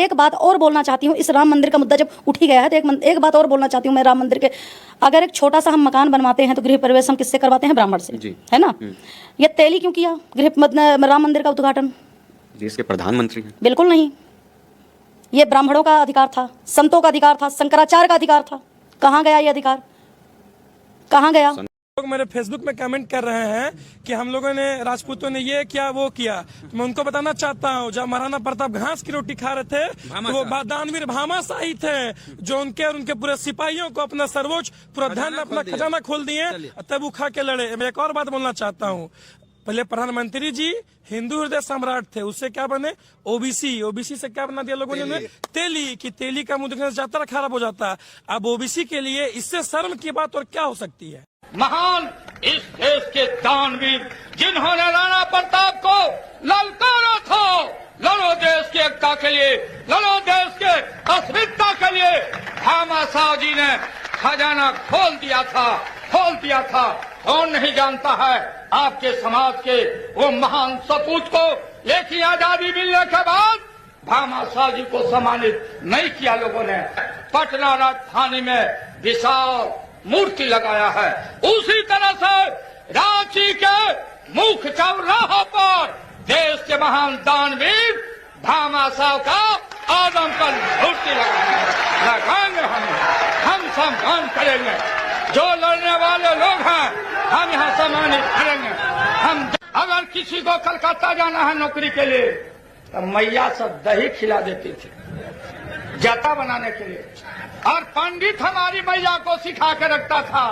एक बात और बोलना चाहती हूँ, इस राम मंदिर का मुद्दा जब उठ ही गया है तो एक बात और बोलना चाहती हूँ मैं राम मंदिर के। अगर एक छोटा सा हम मकान बनवाते हैं तो गृह प्रवेश हम किससे करवाते हैं? ब्राह्मण से, है ना। ये तेली क्यों किया राम मंदिर का उद्घाटन? देश के प्रधानमंत्री हैं। बिल्कुल नहीं, ये ब्राह्मणों का अधिकार था, संतों का अधिकार था, शंकराचार्य का अधिकार था। कहाँ गया ये अधिकार? कहाँ गया? लोग मेरे फेसबुक में कमेंट कर रहे हैं कि हम लोगों ने, राजपूतों ने ये किया वो किया। तो मैं उनको बताना चाहता हूँ, जब महाराणा प्रताप घास की रोटी खा रहे थे तो वो दानवीर भामाशाही थे, जो उनके और उनके पूरे सिपाहियों को अपना सर्वोच्च पूरा धन, अपना खजाना खोल दिए, तब वो खा के लड़े। मैं एक और बात बोलना चाहता हूँ, पहले प्रधानमंत्री जी हिंदू हृदय सम्राट थे, उससे क्या बने? ओबीसी से क्या बना दिया लोगों ने? तेली। की तेली का मुंह देखने से यात्रा खराब हो जाता। अब ओबीसी के लिए इससे शर्म की बात और क्या हो सकती है? महान इस देश के दानवीर जिन्होंने राणा प्रताप को ललकारा था, लड़ो देश की एकता के लिए, लड़ो देश के अस्मिता के लिए। भामाशाह जी ने खजाना खोल दिया था। कौन नहीं जानता है आपके समाज के वो महान सपूत को? लेकिन आजादी मिलने के बाद भामाशाह जी को सम्मानित नहीं किया लोगों ने। पटना राजधानी में विशाल मूर्ति लगाया है। उसी तरह से रांची के मुख्य चौराहों पर देश के महान दानवीर भामाशाह का आदमकद मूर्ति लगाएंगे। हम सम्मान करेंगे। जो लड़ने वाले लोग हैं हम यहाँ सम्मानित करेंगे। हम अगर किसी को कलकत्ता जाना है नौकरी के लिए तो मैया सब दही खिला देती थी जता बनाने के लिए, और पंडित हमारी मैया को सिखा के रखता था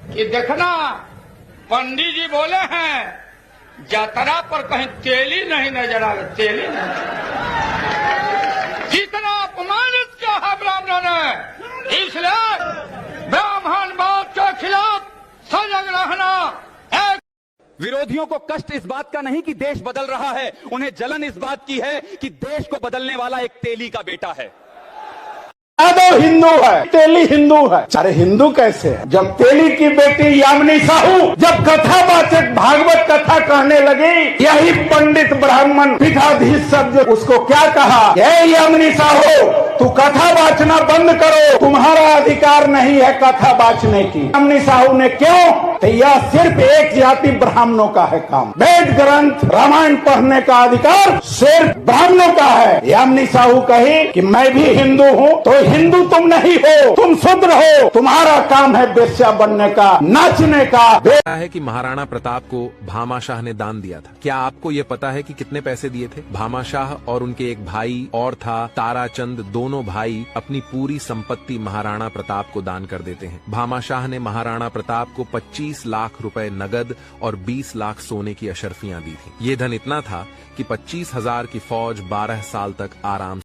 कि देखना पंडित जी बोले हैं यात्रा पर कहीं तेली नहीं नजर आवे, तेली नहीं। जितना अपमानित किया है ब्राह्मणों ने, इसलिए ब्राह्मणवाद के खिलाफ सजग रहना। विरोधियों को कष्ट इस बात का नहीं कि देश बदल रहा है, उन्हें जलन इस बात की है कि देश को बदलने वाला एक तेली का बेटा है। यादव हिंदू है, तेली हिंदू है। अरे हिंदू कैसे है? जब तेली की बेटी यामिनी साहू जब कथावाचक भागवत कथा कहने लगी, यही पंडित ब्राह्मण पीठाधीश सब जो उसको क्या कहा, हे यामिनी साहू तू कथा वाचना बंद करो, तुम्हारा अधिकार नहीं है कथा वाचने की। यामिनी साहू ने क्यों? तो यह सिर्फ एक जाति ब्राह्मणों का है काम। वेद ग्रंथ रामायण पढ़ने का अधिकार सिर्फ ब्राह्मणों का है। यामिनी साहू कही कि मैं भी हिंदू हूँ, तो हिंदू तुम नहीं हो, तुम शूद्र हो, तुम्हारा काम है वेश्या बनने का, नाचने का। है कि महाराणा प्रताप को भामाशाह ने दान दिया था। क्या आपको ये पता है कि कितने पैसे दिए थे? भामाशाह और उनके एक भाई और था ताराचंद, दोनों भाई अपनी पूरी संपत्ति महाराणा प्रताप को दान कर देते हैं। भामाशाह ने महाराणा प्रताप को 25 लाख रुपए नगद और 20 लाख सोने की अशर्फियां दी थी। ये धन इतना था कि 25,000 की फौज 12 साल तक आराम